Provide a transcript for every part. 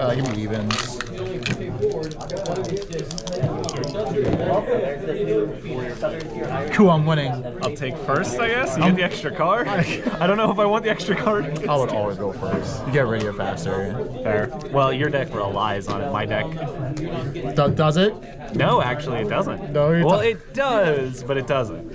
Give me evens. Cool, I'm winning. I'll take first, I guess. You get the extra card. I don't know if I want the extra card. I would always go first. You get radio faster. Fair. Well, your deck relies on it. My deck. Does it? No, actually, it doesn't. No, well, it does, but it doesn't.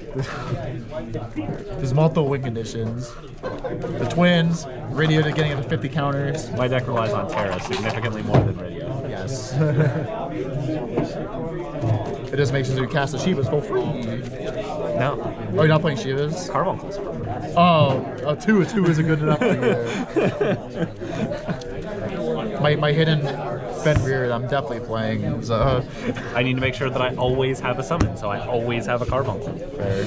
There's multiple win conditions. The twins, radio to getting into 50 counters. My deck relies on Terra significantly more than radio. Yes. It just makes it so you cast the Shivas for free. No. Oh, you're not playing Shivas? Carbuncles. Oh, a 2 isn't good enough for you. My hidden Fenrir I'm definitely playing. So. I need to make sure that I always have a summon, so I always have a Carbuncle. Fair.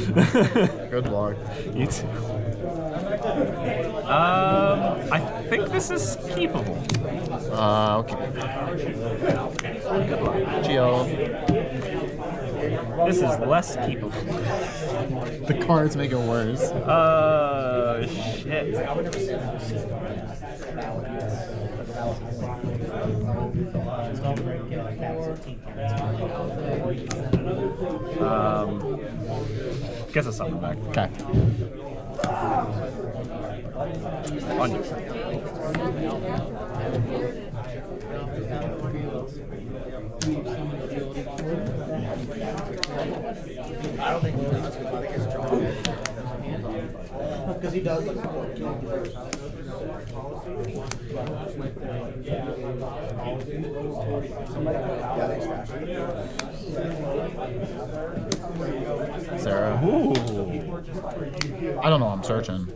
Good luck. You too. I think this is keepable. Okay. Good luck. Geo. This is less keepable. The cards make it worse. Shit. Guess a summon back. Okay. On you. I don't think it's strong. Because he does look Sarah. Ooh. I don't know. I'm searching.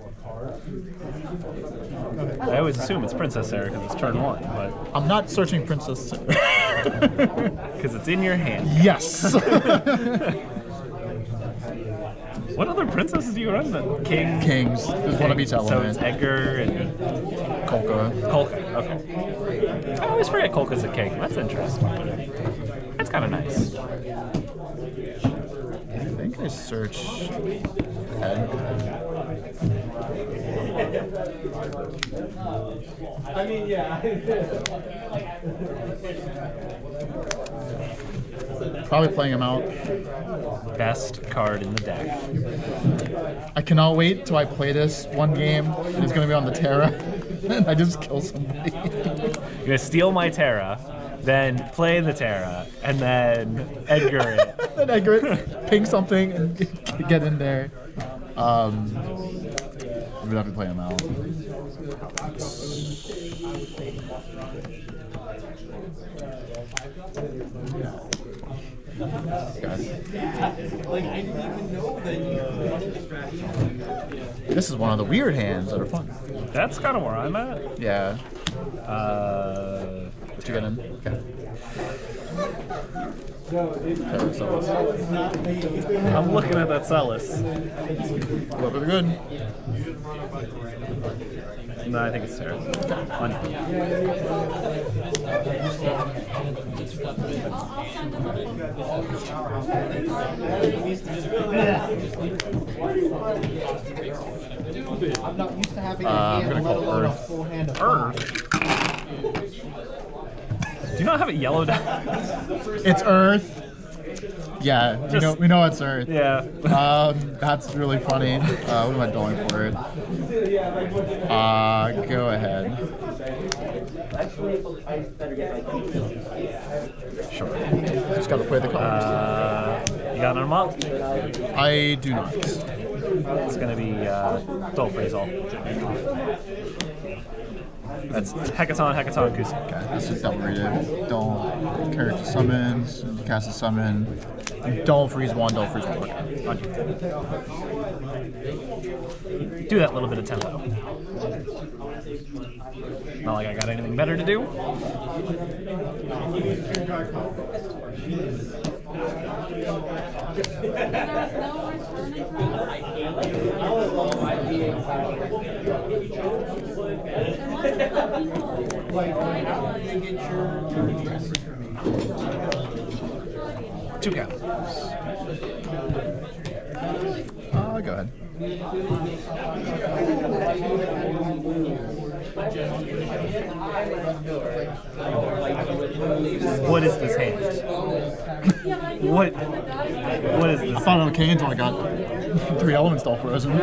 I always assume it's Princess Sarah because it's turn 1, but I'm not searching Princess Sarah. because it's in your hand. Yes. What other princesses do you run then? Kings. There's one of each element. So it's Edgar and Kolka. Kolka. Okay. I always forget Kolka's a king. That's interesting. That's kind of nice. I think I search head. I mean, yeah. Probably playing him out. Best card in the deck. I cannot wait till I play this one game and it's going to be on the Terra and I just kill somebody. You're going to steal my Terra, then play the Terra, and then Edgar it. Then Edgar it, ping something and get in there. We'd have to play him out. Like, I didn't even know that This is one of the weird hands that are fun. That's kind of where I'm at. Yeah. What you got in? Okay. I'm looking at that Celis. Whoever they're good. No, I think it's Sarah. On you. I'm not used to having I'm gonna call Earth. full hand of Earth? Do you not have it yellowed out? It's Earth. Yeah, we know it's Earth. Yeah. That's really funny. What am I doing for it? Go ahead. Sure. Just gotta play the cards. You got an up? I do not. It's gonna be don't freeze all. That's Hecaton, Kusa. Okay, that's just double rated. Don't character summons, cast a summon. Don't freeze one. Okay. On you. Do that little bit of tempo. Not like I got anything better to do. Two counters. Go ahead. What is this hand? What is I this? thought on the king until I got 3 elements all frozen. You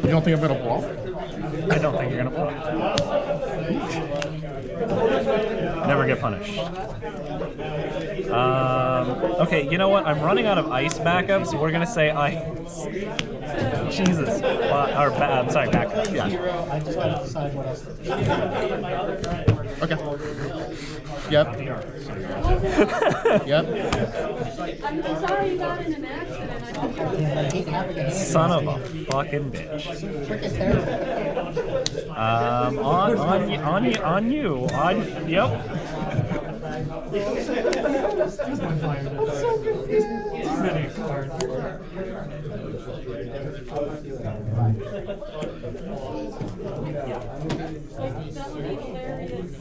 don't think I'm gonna bluff? I don't think you're gonna block. Never get punished. Okay, you know what? I'm running out of ice backup, so we're gonna say ice. Jesus. I'm sorry, backup. Yeah. I just gotta decide what else to do. Okay. Yep. Yep. I'm sorry you got in an accident. I don't know. I hate having a hand. Son of a fucking bitch. Freaking terrible. Yep. That would be hilarious.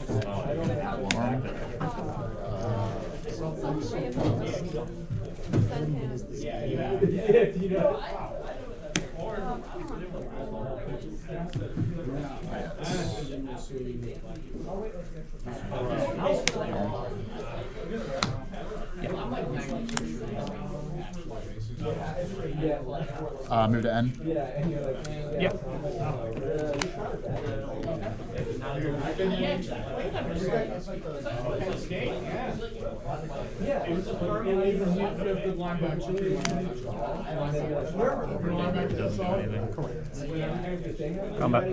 Move to N. Yep. Combat.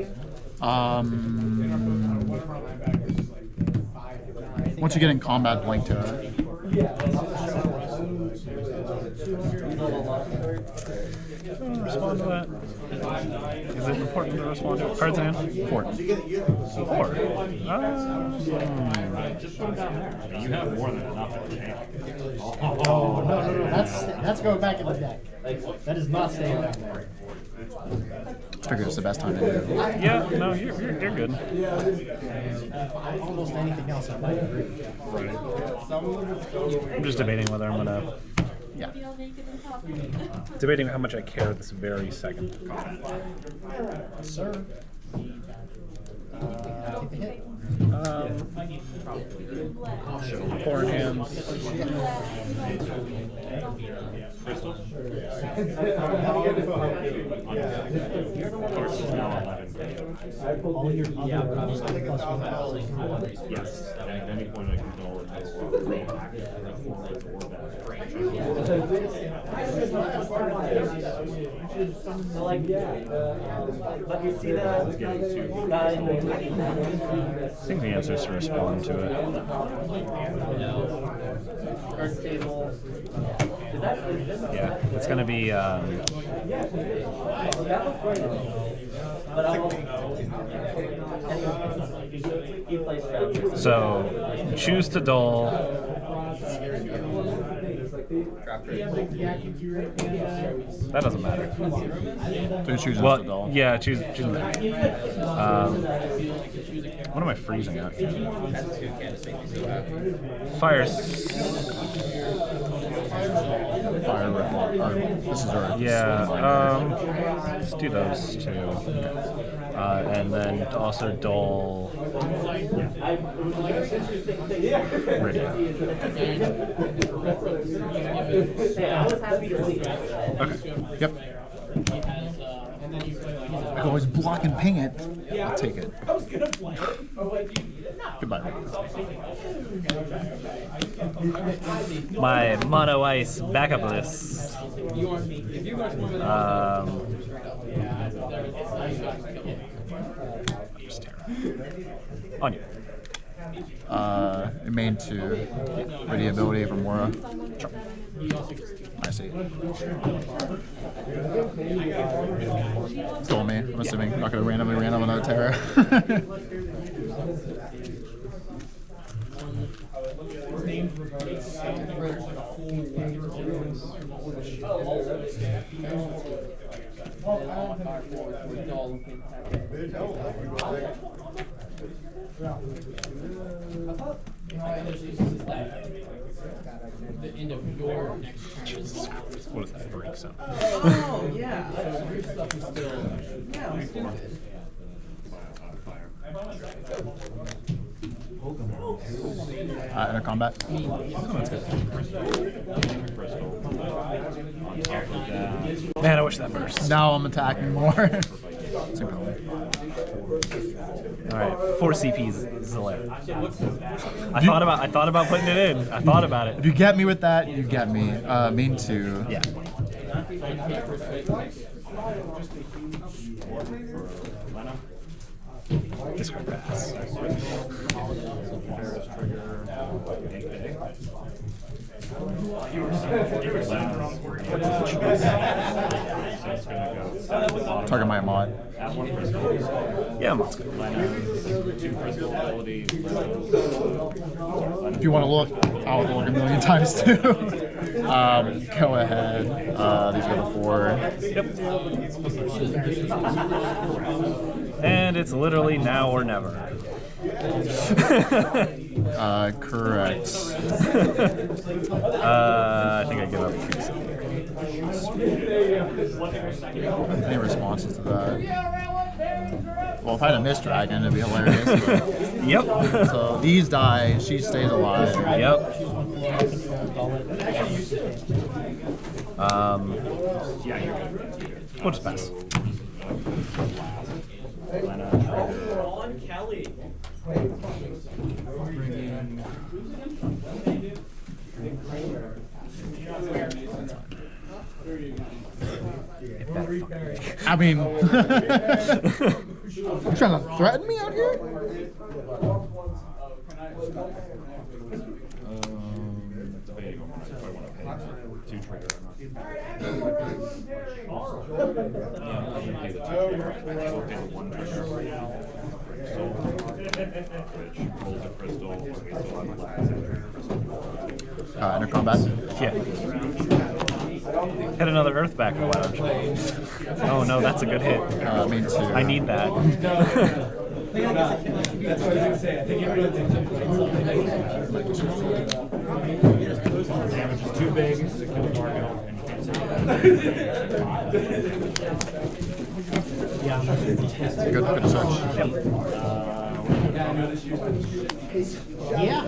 Once you get in combat, blink to it. Respond to that. Is it important to respond to it? Cards in hand? 4. 4. You have more than enough to change. Oh, no. That's going back in the deck. That is not staying down there. I figure it's the best time to do it. Yeah, no, you're good. Almost anything else I might agree. I'm just debating whether I'm gonna. Yeah. Feel naked and coffee. Debating how much I care this very second. Sir. Take the hit. 4 in hand. All your other plus 1. Yes. At any point I can go over I think the answer is to respond to it. Yeah, it's gonna be. So, choose to dull. That doesn't matter. So you choose the Well, doll. yeah, choose that. What am I freezing at? Fire ripple. Or this is our Let's do those two. And then also dull. Radio. Okay. Yep. I can always block and ping it. I'll take it. Goodbye. My mono ice backup list. Just Terra. On you. Main to ready ability from Mora. Sure. I see. Stole me. I'm assuming I'm not going to randomly random another Terra. What is that? break zone. Oh, yeah. Yeah, let's do it. Enter combat. Oh, that's good. Man, I wish that burst. Now I'm attacking more. Alright, 4 CPs is hilarious. I thought about putting it in. I thought about If it. you get me with that, you get me. Mean to. Yeah. Discard pass. Target my mod. Yeah, mod's good. If you want to look, I'll look a million times too. Go ahead. These are the 4. And it's literally now or never. Correct. I think I give up 3 CP. Any responses to that? Well, if I had a Mist Dragon, it'd be hilarious. But... Yep. So these die, she stays alive. Yep. We'll just pass. I mean, you trying to threaten me out here? Debating on if I want to pay 2 trigger or not. I'm gonna pay the 2 trigger. I still pay the 1 trigger. Soul, which rolls a crystal. Okay, so I'm like, Enter combat. Yeah. Hit another Earth back, why don't you? Oh no, that's a good hit. Me too. I need that. damage is too big to kill the target, and you can't say Good search. Yeah.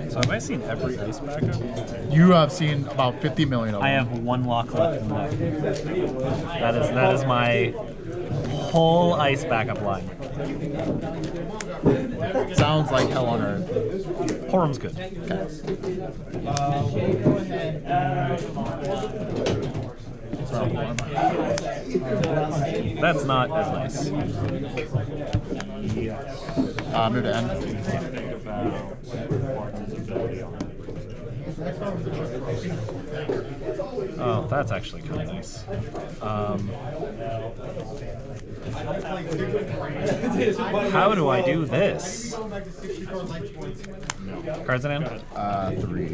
So have I seen every ice backup? You have seen about 50 million of them. I have 1 lock left in the deck. That is my whole ice backup line. Sounds like hell on earth. Porom's good. That's not as nice. Move to end. Oh, that's actually kind of nice. How do I do this? Cards in hand? 3.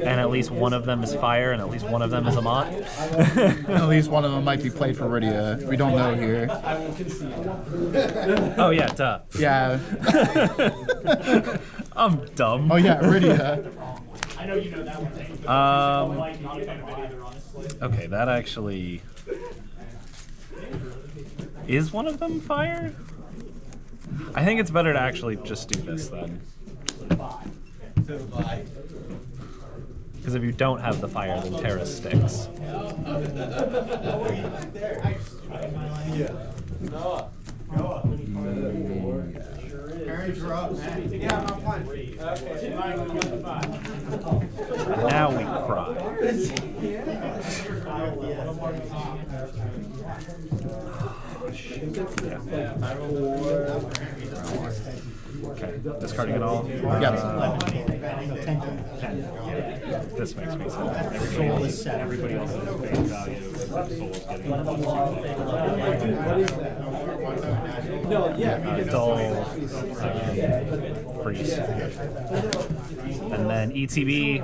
And at least one of them is fire, and at least one of them is a mott. At least one of them might be played for Rydia. We don't know here. Oh yeah, duh. Yeah. I'm dumb. Oh yeah, Rydia. Okay, that actually is one of them fire? I think it's better to actually just do this then. Because if you don't have the fire, then Terra sticks. Now we cry. Okay, discarding it all. Yes. This makes me sad. everybody else has base value. Soul's getting Dull freeze. And then ETB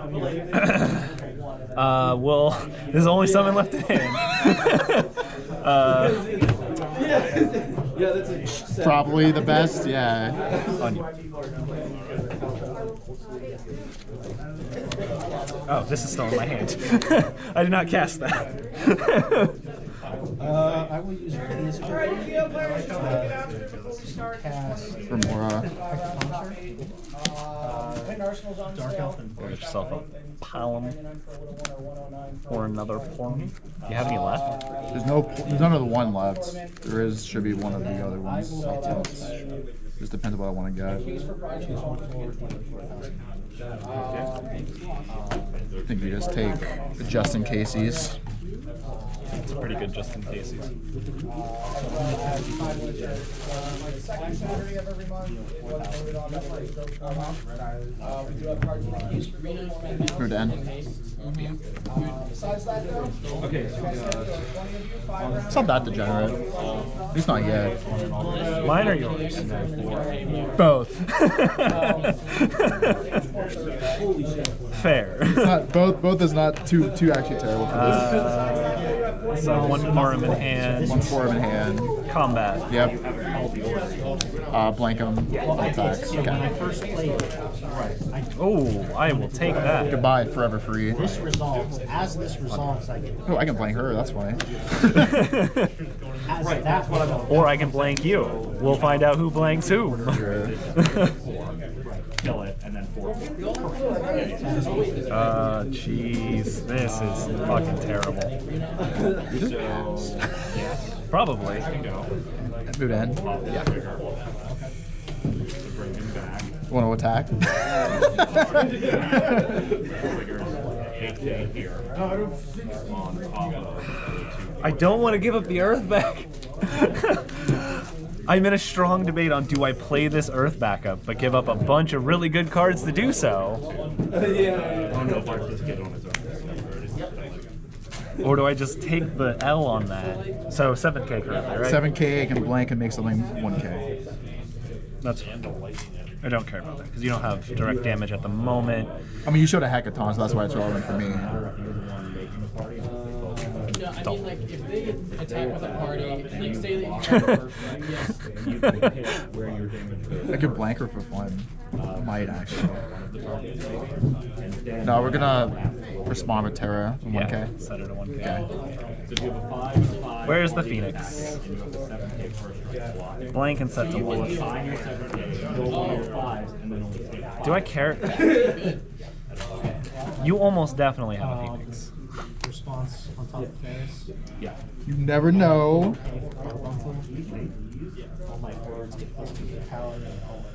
will there's only summon left in hand. Yeah, that's a Probably the best, yeah. Oh, this is still in my hand. I did not cast that. I will use this. Cast Remora. Dark Elf and Get yourself a Palom or another Porom. Do you have any left? There's none of the one left. There is, should be one of the other ones. Just depends on what I want to get. I think you just take the just in cases. It's pretty good just in case. Or to end. It's not that degenerate. At least not yet. Mine or yours? Both. Fair. It's not, both is not too actually terrible for this. So one Porom in hand. One Porom in hand. Combat. Yep. Blank them. Attacks. Okay. Oh, I will take that. Goodbye, forever free. This resolves. As this resolves, I get. Oh, I can blank her. That's funny. As that one. Or I can blank you. We'll find out who blanks who. Kill it, and then 4. Jeez, this is fucking terrible. Probably. Mood end. Yeah. To bring him back. Want to attack? Triggers 8 here. On top of I don't want to give up the Earth back. I'm in a strong debate on do I play this Earth backup, but give up a bunch of really good cards to do so, I don't know if I just get on his own. or do I just take the L on that? So 7K currently, right? 7K, I can blank and make something 1K. That's fine. I don't care about that because you don't have direct damage at the moment. I mean, you showed a hackathon, so that's why it's relevant for me. No, I mean, like, if they attack with a party, like, say that you I could blank her for fun. Might actually. No, we're gonna respond with Terra in 1K. Yeah, set it at 1K. Okay. Where's the Phoenix? Blank and set to 1. Do I care? You almost definitely have a Phoenix. Response on top of Ferris. Yeah. You never know. Carbuncle. All my forwards get plus 2 to the power and all my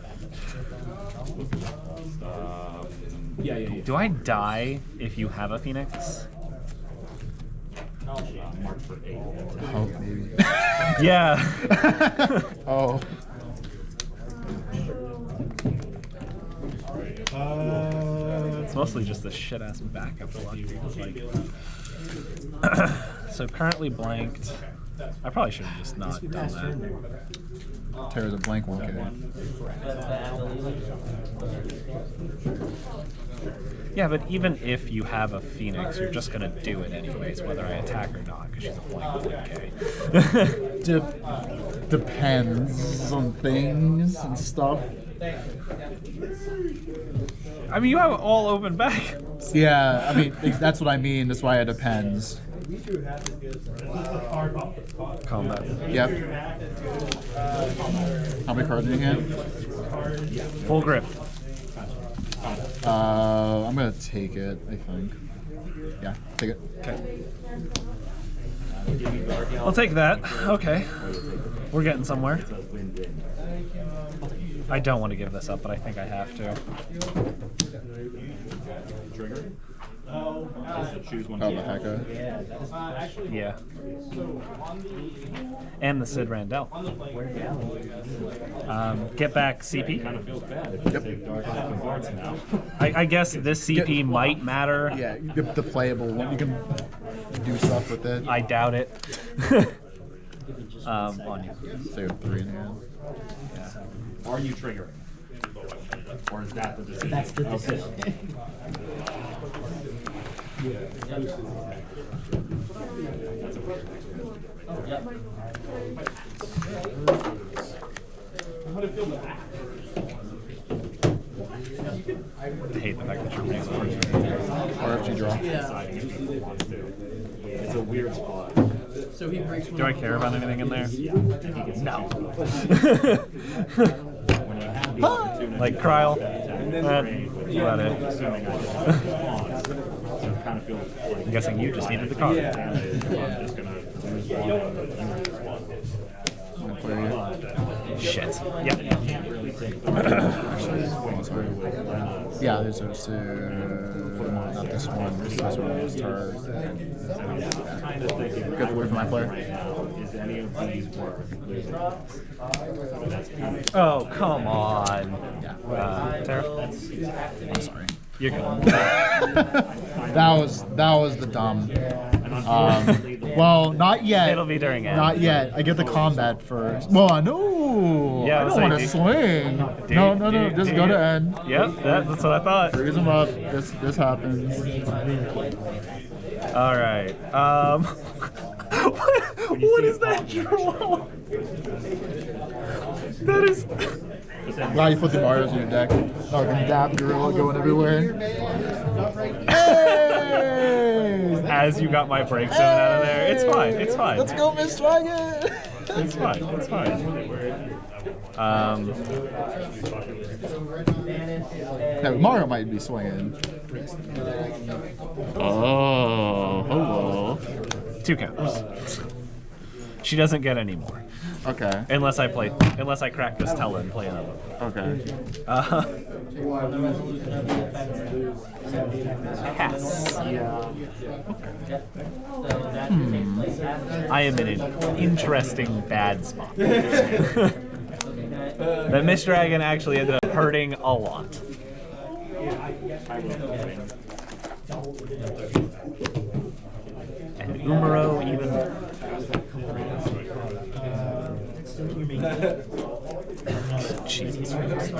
backup. Yeah. Do I die if you have a Phoenix? Mark for 8. Oh, maybe. Yeah. Oh. It's mostly just a shit ass backup a lot of people like. So currently blanked. I probably should have just not done that. Terra's a blank 1K. Yeah, but even if you have a Phoenix, you're just gonna do it anyways, whether I attack or not, because she's a blank 1K. Depends on things and stuff. I mean, you have all open backups. Yeah, I mean, that's what I mean. That's why it depends. Combat. Yep. How many cards in your hand? Full grip. I'm gonna take it, I think. Yeah, take it. Okay. I'll take that. Okay. We're getting somewhere. I don't want to give this up, but I think I have to. Trigger? Choose one. Oh, the hacker. Yeah. And the Sid Randell. Get back CP. Kind of feels bad if you take Dark Elf and Guards now. I guess this CP might matter. Yeah, the playable one. You can do stuff with it. I doubt it. On you. So you have 3 in hand. Are you triggering? Or is that the decision? That's the decision. That's a weird I hate the fact that you're playing sports. Or if you draw. It's a weird spot. So he breaks one. Do I care about anything in there? No. Like Kryl. Let it. I'm guessing you just needed the card. I'm just gonna lose one. Shit. Yep. Yeah, there's those two. Not this one. This one was turd. Good word for my player. Is any of these worth losing? Oh, come on. Terra? I'm sorry. You're good. That was the dumb. Well, not yet. It'll be during end. Not yet. I get the combat first. Well, no. Yeah, I don't want to swing. No. Just go to end. Yep, that's what I thought. Freeze them up. This happens. All right. What is that draw? That is. Glad you put the Marios in your deck. Oh, I can dab gorilla going everywhere. Hey! As you got my break zone out of there, it's fine. It's fine. Let's go, Miss Dragon. It's fine. It's fine. Yeah, Mario might be swinging. Oh, hello. 2 counters. She doesn't get any more. Okay. Unless I crack this Tella and play another. Okay. Pass. I am in an interesting bad spot. The Miss Dragon actually ended up hurting a lot. And Umaro even. Jesus Christ.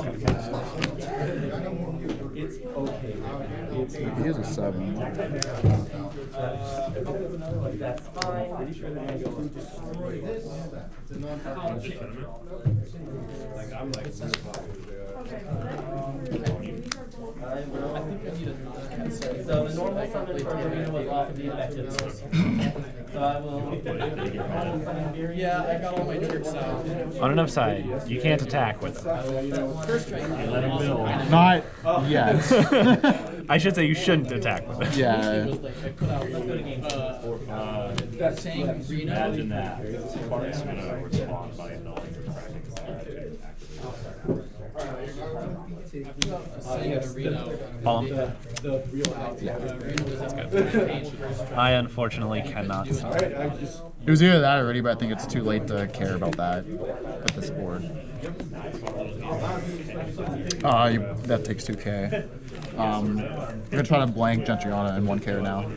He is a 7. So the normal summon for Arena was off of the effective. So I will. Yeah, I got all my tricks out. On an upside, you can't attack with them. First try. Not yet. I should say you shouldn't attack with them. Yeah. Saying Reno. Imagine that. Spark's gonna respond by nulling the Palom. I unfortunately cannot. It was either that already, but I think it's too late to care about that with this board. That takes 2K. We're gonna try to blank Gentiana in 1K now.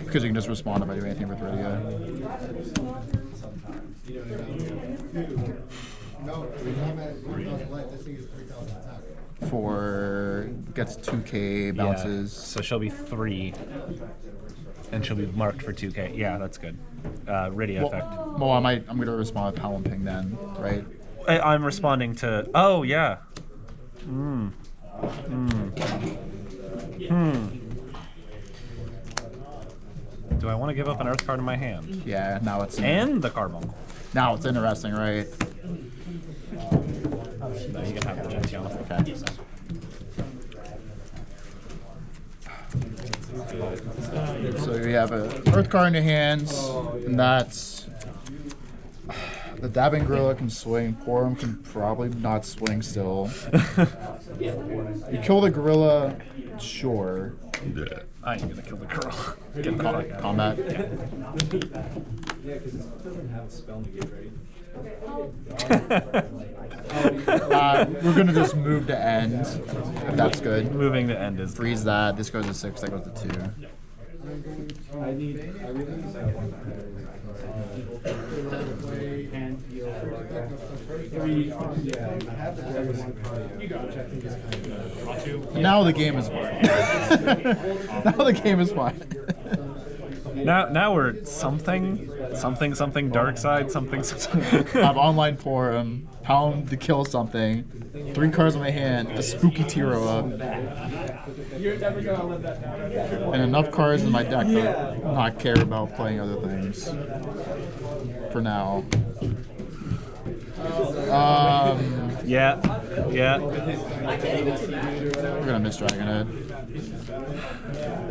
Because you can just respond if I do anything with Rydia. For gets 2K bounces. Yeah, so she'll be 3. And she'll be marked for 2K. Yeah, that's good. Rydia effect. Well, I'm gonna respond with Palom Ping then, right? I'm responding to. Oh yeah. Do I want to give up an Earth card in my hand? Yeah. Now it's And the Carbuncle. now it's interesting, right? No, you can have the Gentiana. Okay. So you have an Earth card in your hands, and that's the dabbing gorilla can swing. Porom can probably not swing still. You kill the gorilla, sure. I ain't gonna kill the girl. Get the combat. We're gonna just move to end. If that's good. Moving to end is Freeze that. This goes to 6. That goes to 2. Now the game is fine. Now the game is fine. Now we're something dark side, something. I have online Porom, Palom to kill something, 3 cards in my hand, a spooky Tiroa, and enough cards in my deck to not care about playing other things. For now. Yeah. We're gonna miss Dragon Head.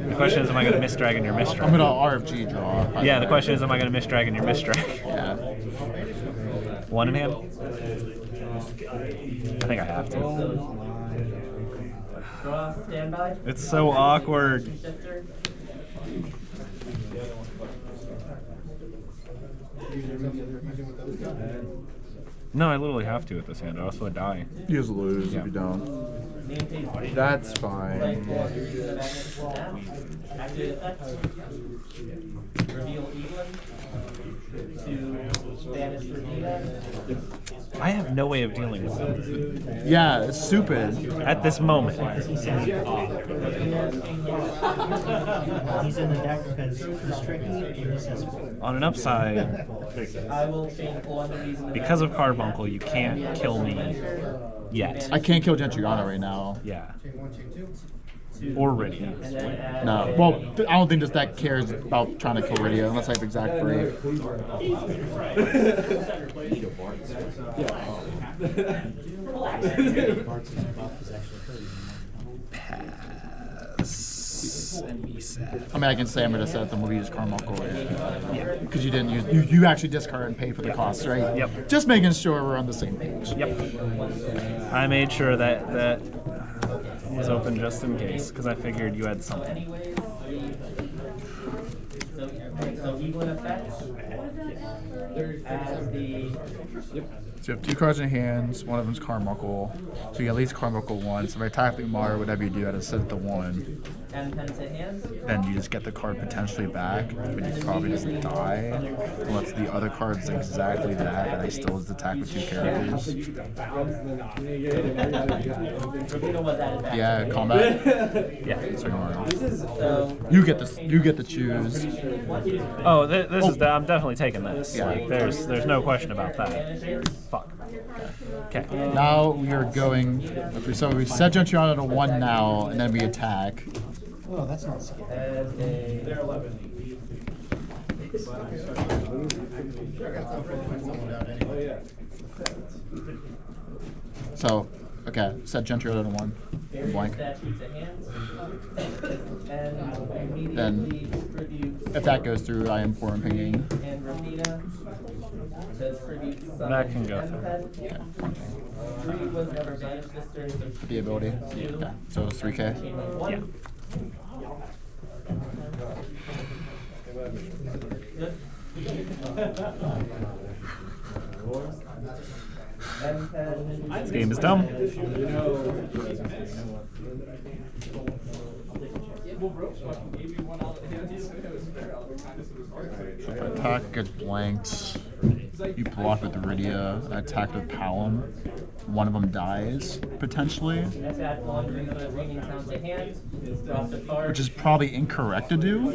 The question is, am I going to miss Dragon your miss I'm Dragon? gonna RFG draw. Yeah, the question is, am I going to miss Dragon your miss Dragon? Yeah. 1 in hand? I think I have to. Draw, standby. It's so awkward. Shifter. No, I literally have to with this hand, or else I die. You just lose Yeah. if you don't. Name phase. That's Play fine. 4 creatures in the magnet now. Activate effect. Reveal Evelyn. To banish Regina. I have no way of dealing with it Yeah, it's stupid. at this moment. He's in the deck because he's tricky and he says On an upside, I will change one reason. because of Carbuncle, you can't kill me yet. I can't kill Gentiana right now. Yeah. Or Rydia. And then add No. Well, I don't think this deck cares about trying to kill Rydia unless I have exact free. Pass and reset. I mean, I can say I'm gonna set up the movie as Carbuncle. Yeah. Because you didn't use you actually discard and pay for the costs, right? Yep. Just making sure we're on the same page. Yep. I made sure that was open just in case, because I figured you had something. anyways. So Evelyn effect. As the So you have 2 cards in your hands, one of them's Carbuncle. So you at least Carbuncle once. If I attack the Mario, whatever you do, I just set it to 1. and pen to hand. Then you just get the card potentially back, but you probably just die. Unless the other card's exactly that, and I still just attack with 2 characters. Regina was added back. Yeah, combat. Yeah. Sorry, Mario. So You get this. You get to choose. Oh, this is. I'm definitely taking this. Yeah. Like, there's no question about that. Fuck. Okay. Now we are going. So we set Gentiana to 1 now, and then we attack. oh, that's not scary. as a So, okay, set Gentiana to 1. barrier Blank. statue to hand. And immediately Then, tribute if that goes through, I am Porom pinging. and Rafina. Says tribute summon That can go Empath. Okay. 3 was never banished this turn, so The ability. Okay. So it's 3K. chain of 1. Yeah. Good. Empath. This game is dumb. So if I attack gets blanked, you block with Rydia. I attack with Palom. One of them dies, potentially. Next add 1 bring the remaining sound to hand. Drop the card. Which is probably incorrect to do.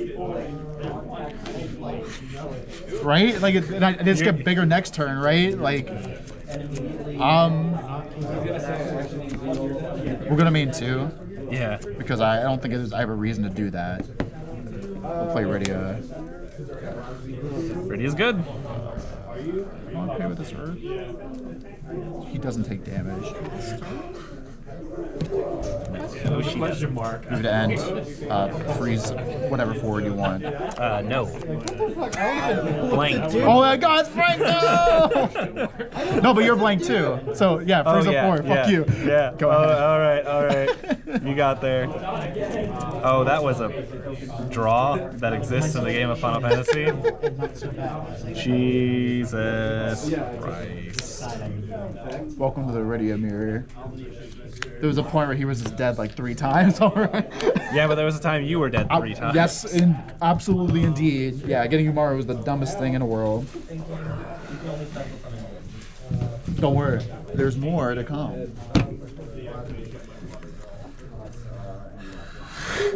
Right? Like, I just get bigger next turn, right? Like, And immediately we're gonna main 2. Yeah. Because I don't think I have a reason to do that. We'll play Rydia. Rydia's good. I'm okay with this Earth. He doesn't take damage. Oh, question mark. Move to end. Freeze whatever forward you want. No. Blank. Oh my God, it's Frank! No! No, but you're blank too. So yeah, freeze up forward. Fuck you. Yeah. Go ahead. All right. You got there. Oh, that was a draw that exists in the game of Final Fantasy. Jesus Christ. Welcome to the Rydia mirror. There was a point where he was just dead like 3 times already. Yeah, but there was a time you were dead 3 times. Yes, absolutely indeed. Yeah, getting Umaru was the dumbest thing in the world. Don't worry, there's more to come.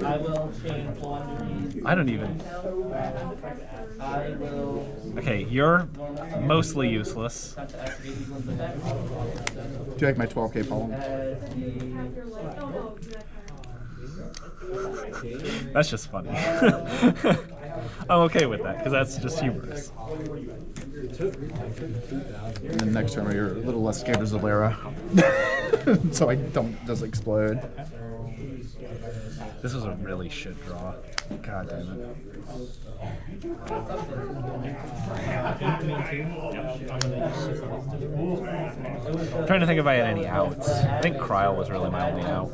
I will change one. I don't even. I will Okay, you're mostly useless. have to activate these ones ahead. Do you like my 12k Palom? That's just funny. I'm okay with that because that's just humorous. And then next turn you're a little less scared of Zalera. So I don't just explode. This was a really shit draw. God damn it. I'm trying to think if I had any outs. I think Cryle was really my only out.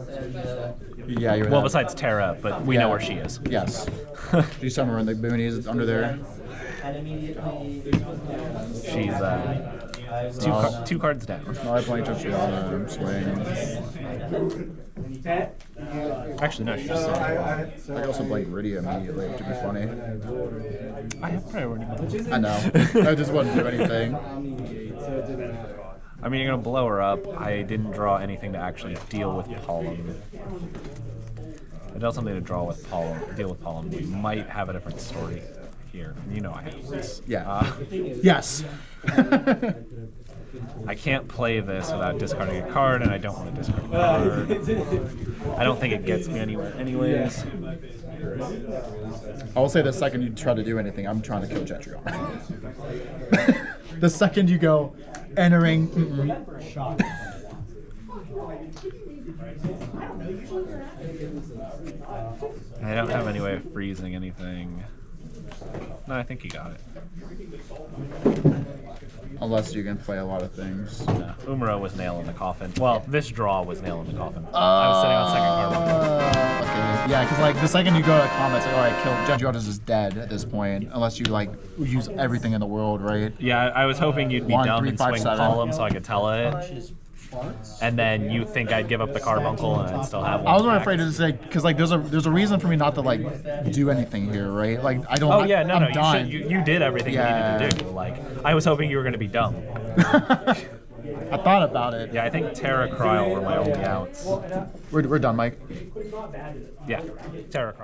Yeah, you're Well, besides Terra, but we know where she is. Yes. She's somewhere in the boonies under there. And immediately. She's two cards down. No, I playing Gentiana, swing. Actually, no, she's I can also play Gritty immediately, to be funny. I have priority. I know. I just wouldn't do anything. I mean, you're gonna blow her up. I didn't draw anything to actually deal with Palom. I dealt something to draw with Palom, deal with Palom. We might have a different story here. You know I have this. Yeah. Yes. I can't play this without discarding a card, and I don't want to discard a card. I don't think it gets me anywhere anyways. I will say the second you try to do anything, I'm trying to kill Gentiana. The second you go entering. I don't have any way of freezing anything. No, I think you got it. Unless you can play a lot of things. No, Umaro was nail in the coffin. Well, this draw was nail in the coffin. I was sitting on second card. Okay. Yeah, because like the second you go to combat, it's like, all right, kill Gentiana is dead at this point, unless you like use everything in the world, right? Yeah, I was hoping you'd be 1, dumb 3, and 5, swing 7. Palom so I could tell it. And then you think I'd give up the Carbuncle and I'd still have one. I was more back. afraid to say because like there's a reason for me not to like do anything here, right? Like I don't. Oh yeah, no, I'm no, done. you did everything you needed to do. Like I was hoping you were going to be dumb. I thought about it. Yeah, I think Terra Cryle were my only outs. We're done, Mike. Yeah, Terra Cryle.